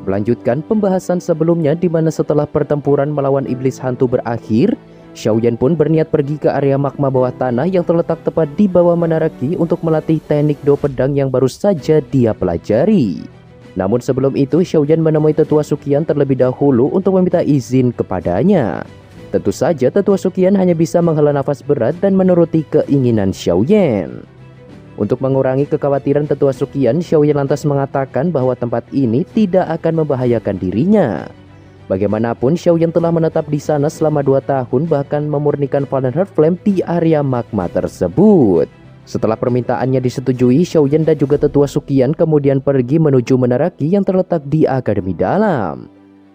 Melanjutkan pembahasan sebelumnya di mana setelah pertempuran melawan iblis hantu berakhir, Xiaoyan pun berniat pergi ke area magma bawah tanah yang terletak tepat di bawah Menara Qi untuk melatih teknik do pedang yang baru saja dia pelajari. Namun sebelum itu, Xiaoyan menemui Tetua Suqian terlebih dahulu untuk meminta izin kepadanya. Tentu saja Tetua Suqian hanya bisa menghela nafas berat dan menuruti keinginan Xiaoyan. Untuk mengurangi kekhawatiran Tetua Suqian, Xiaoyan lantas mengatakan bahwa tempat ini tidak akan membahayakan dirinya. Bagaimanapun, Xiaoyan telah menetap di sana selama 2 tahun, bahkan memurnikan Fallen Heart Flame di area magma tersebut. Setelah permintaannya disetujui, Xiaoyan dan juga Tetua Suqian kemudian pergi menuju Menara Qi yang terletak di Akademi Dalam.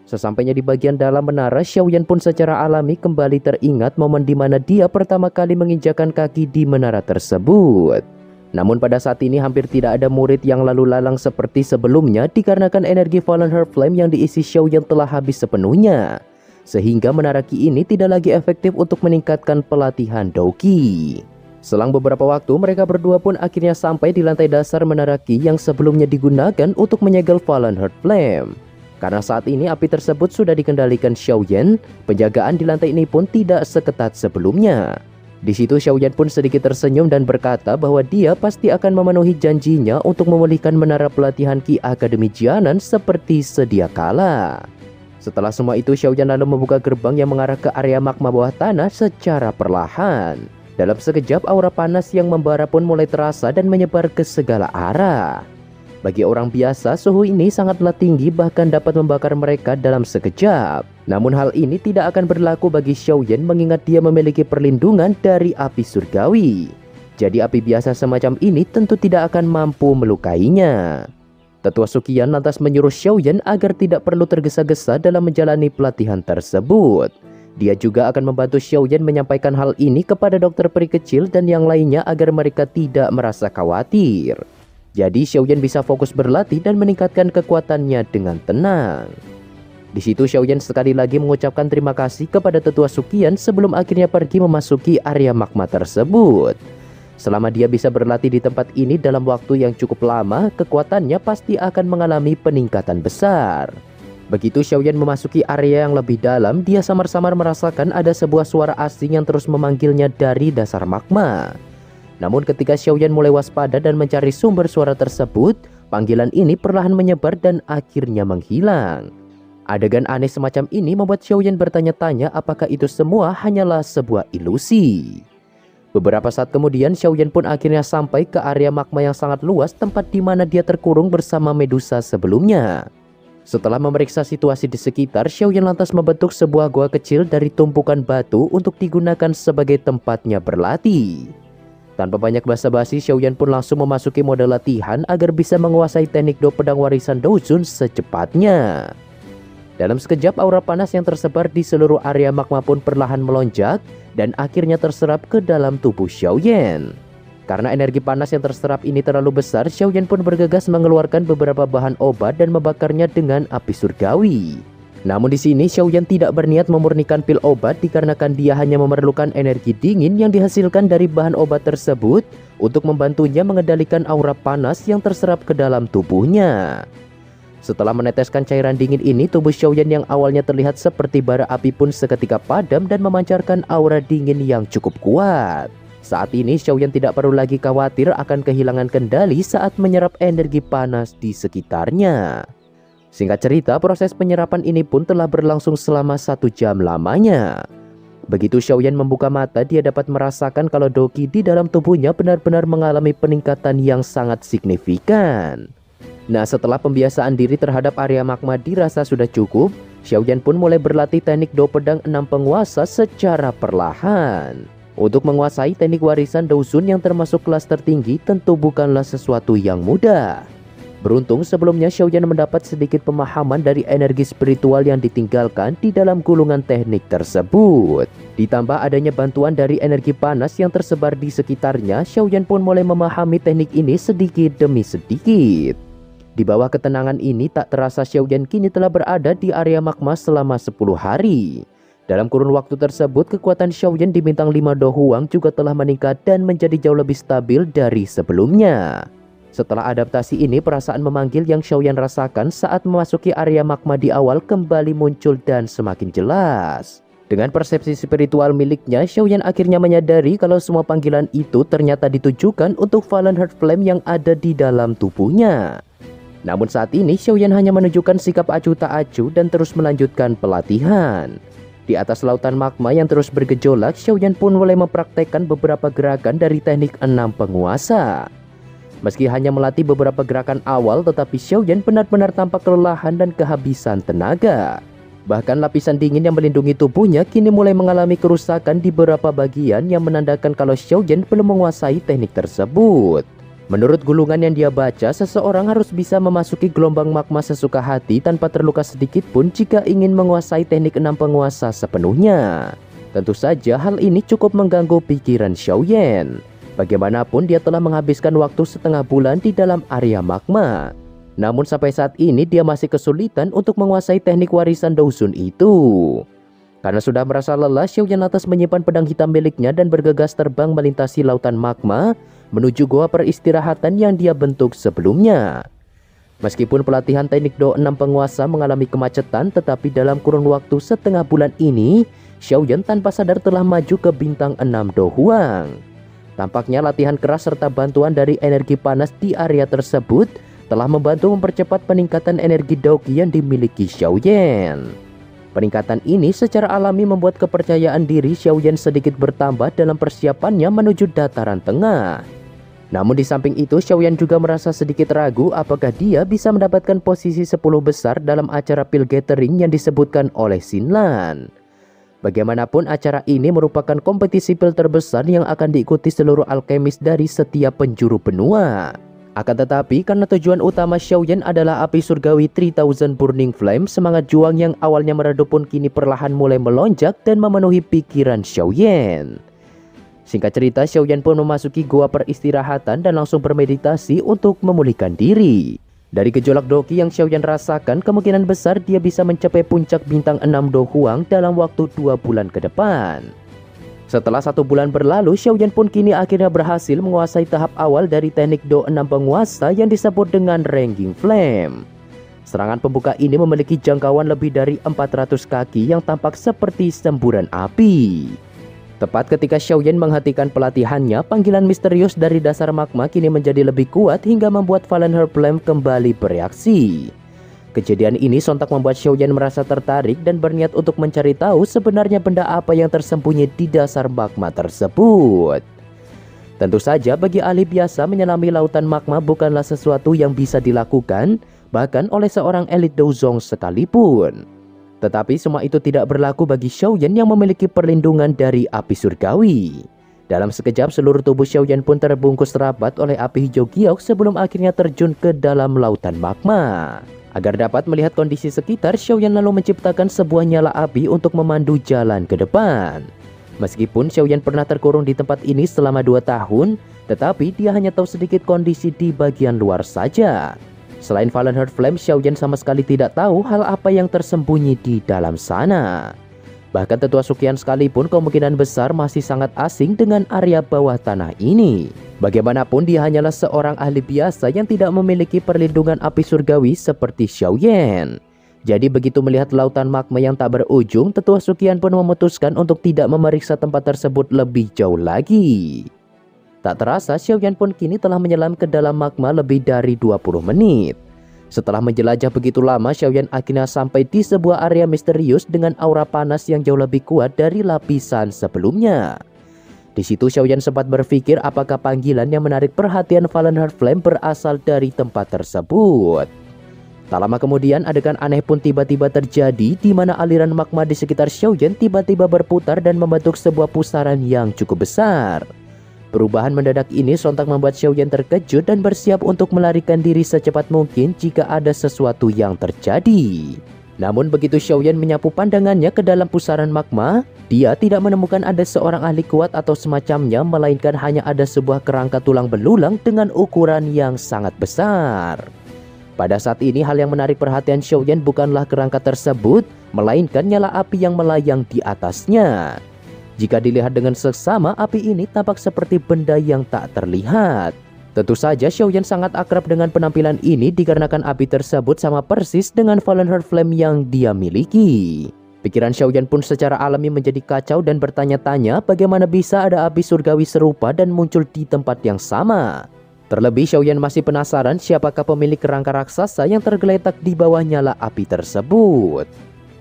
Sesampainya di bagian dalam menara, Xiaoyan pun secara alami kembali teringat momen di mana dia pertama kali menginjakan kaki di menara tersebut. Namun pada saat ini hampir tidak ada murid yang lalu lalang seperti sebelumnya dikarenakan energi Fallen Heart Flame yang diisi Xiaoyan telah habis sepenuhnya. Sehingga Menara Qi ini tidak lagi efektif untuk meningkatkan pelatihan Doqi. Selang beberapa waktu, mereka berdua pun akhirnya sampai di lantai dasar Menara Qi yang sebelumnya digunakan untuk menyegel Fallen Heart Flame. Karena saat ini api tersebut sudah dikendalikan Xiaoyan, penjagaan di lantai ini pun tidak seketat sebelumnya. Di situ Xiaoyan pun sedikit tersenyum dan berkata bahwa dia pasti akan memenuhi janjinya untuk memulihkan menara pelatihan Qi Akademi Jianan seperti sedia kala. Setelah semua itu, Xiaoyan lalu membuka gerbang yang mengarah ke area magma bawah tanah secara perlahan. Dalam sekejap, aura panas yang membara pun mulai terasa dan menyebar ke segala arah. Bagi orang biasa, suhu ini sangatlah tinggi, bahkan dapat membakar mereka dalam sekejap. Namun hal ini tidak akan berlaku bagi Xiaoyan mengingat dia memiliki perlindungan dari api surgawi. Jadi api biasa semacam ini tentu tidak akan mampu melukainya. Tetua Suqian lantas menyuruh Xiaoyan agar tidak perlu tergesa-gesa dalam menjalani pelatihan tersebut. Dia juga akan membantu Xiaoyan menyampaikan hal ini kepada dokter peri kecil dan yang lainnya agar mereka tidak merasa khawatir. Jadi Xiaoyan bisa fokus berlatih dan meningkatkan kekuatannya dengan tenang. Di situ Xiaoyan sekali lagi mengucapkan terima kasih kepada Tetua Suqian sebelum akhirnya pergi memasuki area magma tersebut. Selama dia bisa berlatih di tempat ini dalam waktu yang cukup lama, kekuatannya pasti akan mengalami peningkatan besar. Begitu Xiaoyan memasuki area yang lebih dalam, dia samar-samar merasakan ada sebuah suara asing yang terus memanggilnya dari dasar magma. Namun ketika Xiaoyan mulai waspada dan mencari sumber suara tersebut, panggilan ini perlahan menyebar dan akhirnya menghilang. Adegan aneh semacam ini membuat Xiaoyan bertanya-tanya apakah itu semua hanyalah sebuah ilusi. Beberapa saat kemudian, Xiaoyan pun akhirnya sampai ke area magma yang sangat luas, tempat di mana dia terkurung bersama Medusa sebelumnya. Setelah memeriksa situasi di sekitar, Xiaoyan lantas membentuk sebuah gua kecil dari tumpukan batu untuk digunakan sebagai tempatnya berlatih. Tanpa banyak basa-basi, Xiaoyan pun langsung memasuki mode latihan agar bisa menguasai teknik do pedang warisan Doujun secepatnya. Dalam sekejap, aura panas yang tersebar di seluruh area magma pun perlahan melonjak dan akhirnya terserap ke dalam tubuh Xiaoyan. Karena energi panas yang terserap ini terlalu besar, Xiaoyan pun bergegas mengeluarkan beberapa bahan obat dan membakarnya dengan api surgawi. Namun di sini Xiaoyan tidak berniat memurnikan pil obat dikarenakan dia hanya memerlukan energi dingin yang dihasilkan dari bahan obat tersebut untuk membantunya mengendalikan aura panas yang terserap ke dalam tubuhnya. Setelah meneteskan cairan dingin ini, tubuh Xiaoyan yang awalnya terlihat seperti bara api pun seketika padam dan memancarkan aura dingin yang cukup kuat. Saat ini Xiaoyan tidak perlu lagi khawatir akan kehilangan kendali saat menyerap energi panas di sekitarnya. Singkat cerita, proses penyerapan ini pun telah berlangsung selama 1 jam lamanya. Begitu Xiaoyan membuka mata, dia dapat merasakan kalau Doqi di dalam tubuhnya benar-benar mengalami peningkatan yang sangat signifikan. Nah, setelah pembiasaan diri terhadap area magma dirasa sudah cukup, Xiaoyan pun mulai berlatih teknik do pedang 6 penguasa secara perlahan. Untuk menguasai teknik warisan Doujun yang termasuk kelas tertinggi tentu bukanlah sesuatu yang mudah. Beruntung sebelumnya Xiaoyan mendapat sedikit pemahaman dari energi spiritual yang ditinggalkan di dalam gulungan teknik tersebut. Ditambah adanya bantuan dari energi panas yang tersebar di sekitarnya, Xiaoyan pun mulai memahami teknik ini sedikit demi sedikit. Di bawah ketenangan ini tak terasa Xiaoyan kini telah berada di area magma selama 10 hari. Dalam kurun waktu tersebut, kekuatan Xiaoyan di bintang 5 Do Huang juga telah meningkat dan menjadi jauh lebih stabil dari sebelumnya. Setelah adaptasi ini, perasaan memanggil yang Xiaoyan rasakan saat memasuki area magma di awal kembali muncul dan semakin jelas. Dengan persepsi spiritual miliknya, Xiaoyan akhirnya menyadari kalau semua panggilan itu ternyata ditujukan untuk Fallen Heart Flame yang ada di dalam tubuhnya. Namun saat ini, Xiaoyan hanya menunjukkan sikap acuh tak acuh dan terus melanjutkan pelatihan. Di atas lautan magma yang terus bergejolak, Xiaoyan pun mulai mempraktekkan beberapa gerakan dari teknik 6 penguasa. Meski hanya melatih beberapa gerakan awal, tetapi Xiaoyan benar-benar tampak kelelahan dan kehabisan tenaga. Bahkan lapisan dingin yang melindungi tubuhnya kini mulai mengalami kerusakan di beberapa bagian yang menandakan kalau Xiaoyan belum menguasai teknik tersebut. Menurut gulungan yang dia baca, seseorang harus bisa memasuki gelombang magma sesuka hati tanpa terluka sedikit pun jika ingin menguasai teknik 6 penguasa sepenuhnya. Tentu saja hal ini cukup mengganggu pikiran Xiaoyan. Bagaimanapun dia telah menghabiskan waktu setengah bulan di dalam area magma. Namun sampai saat ini dia masih kesulitan untuk menguasai teknik warisan Douzun itu. Karena sudah merasa lelah, Xiaoyan lantas menyimpan pedang hitam miliknya dan bergegas terbang melintasi lautan magma menuju goa peristirahatan yang dia bentuk sebelumnya. Meskipun pelatihan teknik Do 6 penguasa mengalami kemacetan, tetapi dalam kurun waktu setengah bulan ini, Xiaoyan tanpa sadar telah maju ke bintang 6 Do Huang. Tampaknya latihan keras serta bantuan dari energi panas di area tersebut telah membantu mempercepat peningkatan energi Daoqi yang dimiliki Xiaoyan. Peningkatan ini secara alami membuat kepercayaan diri Xiaoyan sedikit bertambah dalam persiapannya menuju dataran tengah. Namun di samping itu, Xiaoyan juga merasa sedikit ragu apakah dia bisa mendapatkan posisi 10 besar dalam acara pil gathering yang disebutkan oleh Xinlan. Bagaimanapun, acara ini merupakan kompetisi pil terbesar yang akan diikuti seluruh alkemis dari setiap penjuru benua. Akan tetapi, karena tujuan utama Xiaoyan adalah api surgawi 3000 Burning Flame, semangat juang yang awalnya meredup pun kini perlahan mulai melonjak dan memenuhi pikiran Xiaoyan. Singkat cerita, Xiaoyan pun memasuki goa peristirahatan dan langsung bermeditasi untuk memulihkan diri. Dari gejolak Daoqi yang Xiaoyan rasakan, kemungkinan besar dia bisa mencapai puncak bintang 6 Do Huang dalam waktu 2 bulan ke depan. Setelah 1 bulan berlalu, Xiaoyan pun kini akhirnya berhasil menguasai tahap awal dari teknik Do 6 penguasa yang disebut dengan Raging Flame. Serangan pembuka ini memiliki jangkauan lebih dari 400 kaki yang tampak seperti semburan api. Tepat ketika Xiaoyan menghentikan pelatihannya, panggilan misterius dari dasar magma kini menjadi lebih kuat hingga membuat Fallen Heart Flame kembali bereaksi. Kejadian ini sontak membuat Xiaoyan merasa tertarik dan berniat untuk mencari tahu sebenarnya benda apa yang tersembunyi di dasar magma tersebut. Tentu saja bagi ahli biasa, menyelami lautan magma bukanlah sesuatu yang bisa dilakukan bahkan oleh seorang elit Douzong sekalipun. Tetapi semua itu tidak berlaku bagi Xiaoyan yang memiliki perlindungan dari api surgawi. Dalam sekejap seluruh tubuh Xiaoyan pun terbungkus rapat oleh api hijau giok sebelum akhirnya terjun ke dalam lautan magma. Agar dapat melihat kondisi sekitar, Xiaoyan lalu menciptakan sebuah nyala api untuk memandu jalan ke depan. Meskipun Xiaoyan pernah terkurung di tempat ini selama 2 tahun, tetapi dia hanya tahu sedikit kondisi di bagian luar saja. Selain Fallen Heart Flame, Xiaoyan sama sekali tidak tahu hal apa yang tersembunyi di dalam sana. Bahkan Tetua Suqian sekalipun kemungkinan besar masih sangat asing dengan area bawah tanah ini. Bagaimanapun dia hanyalah seorang ahli biasa yang tidak memiliki perlindungan api surgawi seperti Xiaoyan. Jadi begitu melihat lautan magma yang tak berujung, Tetua Suqian pun memutuskan untuk tidak memeriksa tempat tersebut lebih jauh lagi. Tak terasa, Xiaoyan pun kini telah menyelam ke dalam magma lebih dari 20 menit. Setelah menjelajah begitu lama, Xiaoyan akhirnya sampai di sebuah area misterius dengan aura panas yang jauh lebih kuat dari lapisan sebelumnya. Di situ Xiaoyan sempat berpikir apakah panggilan yang menarik perhatian Fallen Heart Flame berasal dari tempat tersebut. Tak lama kemudian, adegan aneh pun tiba-tiba terjadi di mana aliran magma di sekitar Xiaoyan tiba-tiba berputar dan membentuk sebuah pusaran yang cukup besar. Perubahan mendadak ini sontak membuat Xiaoyan terkejut dan bersiap untuk melarikan diri secepat mungkin jika ada sesuatu yang terjadi. Namun begitu Xiaoyan menyapu pandangannya ke dalam pusaran magma, dia tidak menemukan ada seorang ahli kuat atau semacamnya, melainkan hanya ada sebuah kerangka tulang belulang dengan ukuran yang sangat besar. Pada saat ini hal yang menarik perhatian Xiaoyan bukanlah kerangka tersebut, melainkan nyala api yang melayang di atasnya. Jika dilihat dengan seksama, api ini tampak seperti benda yang tak terlihat. Tentu saja Xiaoyan sangat akrab dengan penampilan ini dikarenakan api tersebut sama persis dengan Fallen Heart Flame yang dia miliki. Pikiran Xiaoyan pun secara alami menjadi kacau dan bertanya-tanya bagaimana bisa ada api surgawi serupa dan muncul di tempat yang sama. Terlebih Xiaoyan masih penasaran siapakah pemilik kerangka raksasa yang tergeletak di bawah nyala api tersebut.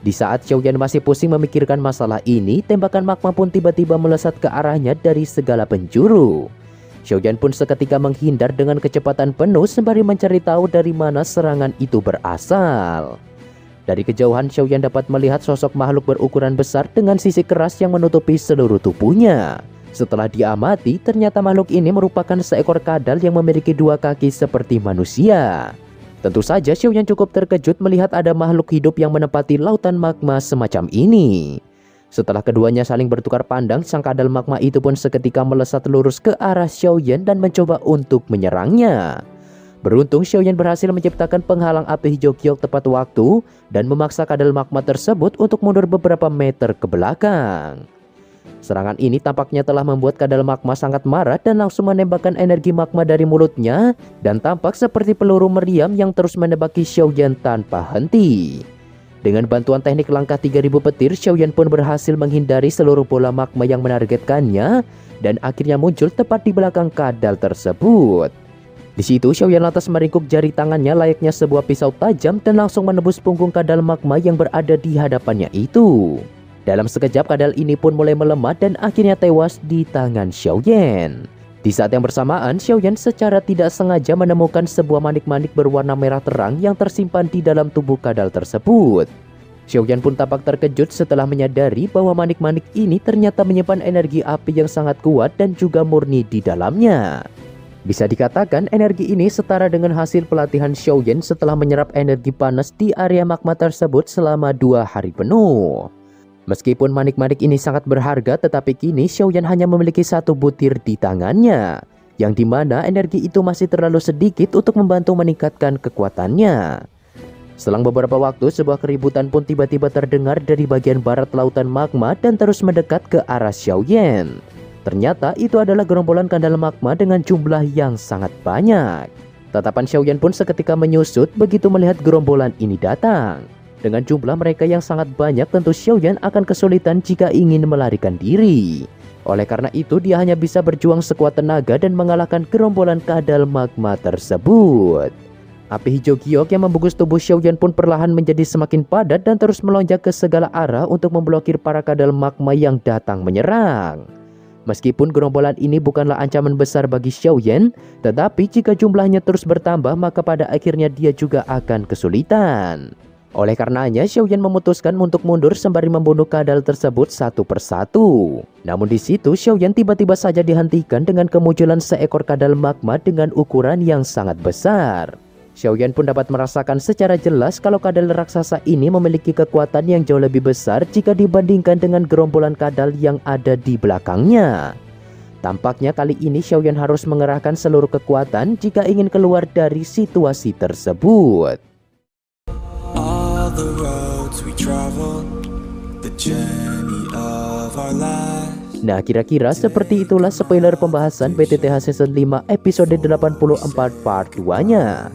Di saat Xiaoyan masih pusing memikirkan masalah ini, tembakan magma pun tiba-tiba melesat ke arahnya dari segala penjuru. Xiaoyan pun seketika menghindar dengan kecepatan penuh sembari mencari tahu dari mana serangan itu berasal. Dari kejauhan Xiaoyan dapat melihat sosok makhluk berukuran besar dengan sisik keras yang menutupi seluruh tubuhnya. Setelah diamati, ternyata makhluk ini merupakan seekor kadal yang memiliki dua kaki seperti manusia. Tentu saja Xiaoyan cukup terkejut melihat ada makhluk hidup yang menempati lautan magma semacam ini. Setelah keduanya saling bertukar pandang, sang kadal magma itu pun seketika melesat lurus ke arah Xiaoyan dan mencoba untuk menyerangnya. Beruntung Xiaoyan berhasil menciptakan penghalang api hijau giok tepat waktu dan memaksa kadal magma tersebut untuk mundur beberapa meter ke belakang. Serangan ini tampaknya telah membuat kadal magma sangat marah dan langsung menembakkan energi magma dari mulutnya dan tampak seperti peluru meriam yang terus menembaki Xiaoyan tanpa henti. Dengan bantuan teknik langkah 3000 petir, Xiaoyan pun berhasil menghindari seluruh bola magma yang menargetkannya dan akhirnya muncul tepat di belakang kadal tersebut. Di situ Xiaoyan lantas meringkuk jari tangannya layaknya sebuah pisau tajam dan langsung menembus punggung kadal magma yang berada di hadapannya itu. Dalam sekejap kadal ini pun mulai melemah dan akhirnya tewas di tangan Xiaoyan. Di saat yang bersamaan, Xiaoyan secara tidak sengaja menemukan sebuah manik-manik berwarna merah terang yang tersimpan di dalam tubuh kadal tersebut. Xiaoyan pun tampak terkejut setelah menyadari bahwa manik-manik ini ternyata menyimpan energi api yang sangat kuat dan juga murni di dalamnya. Bisa dikatakan energi ini setara dengan hasil pelatihan Xiaoyan setelah menyerap energi panas di area magma tersebut selama 2 hari penuh. Meskipun manik-manik ini sangat berharga, tetapi kini Xiaoyan hanya memiliki 1 butir di tangannya, yang dimana energi itu masih terlalu sedikit untuk membantu meningkatkan kekuatannya. Selang beberapa waktu, sebuah keributan pun tiba-tiba terdengar dari bagian barat lautan magma dan terus mendekat ke arah Xiaoyan. Ternyata itu adalah gerombolan kadal magma dengan jumlah yang sangat banyak. Tatapan Xiaoyan pun seketika menyusut begitu melihat gerombolan ini datang. Dengan jumlah mereka yang sangat banyak, tentu Xiaoyan akan kesulitan jika ingin melarikan diri. Oleh karena itu, dia hanya bisa berjuang sekuat tenaga dan mengalahkan gerombolan kadal magma tersebut. Api hijau giok yang membungkus tubuh Xiaoyan pun perlahan menjadi semakin padat dan terus melonjak ke segala arah untuk memblokir para kadal magma yang datang menyerang. Meskipun gerombolan ini bukanlah ancaman besar bagi Xiaoyan, tetapi jika jumlahnya terus bertambah, maka pada akhirnya dia juga akan kesulitan. Oleh karenanya, Xiaoyan memutuskan untuk mundur sembari membunuh kadal tersebut satu persatu. Namun di situ, Xiaoyan tiba-tiba saja dihentikan dengan kemunculan seekor kadal magma dengan ukuran yang sangat besar. Xiaoyan pun dapat merasakan secara jelas kalau kadal raksasa ini memiliki kekuatan yang jauh lebih besar jika dibandingkan dengan gerombolan kadal yang ada di belakangnya. Tampaknya kali ini Xiaoyan harus mengerahkan seluruh kekuatan jika ingin keluar dari situasi tersebut. The roads we travel, the journey of our lives. Nah, kira-kira seperti itulah spoiler pembahasan BTTH Season 5 episode 84 part 2-nya.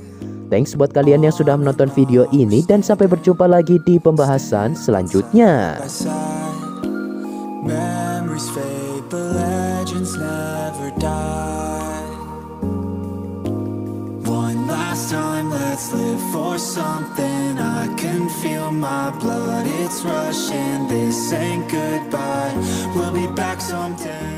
Thanks buat kalian yang sudah menonton video ini dan sampai berjumpa lagi di pembahasan selanjutnya. Memories fade, but legends never die. One last time, let's live for something. I can feel my blood, it's rushing. This ain't goodbye, we'll be back someday.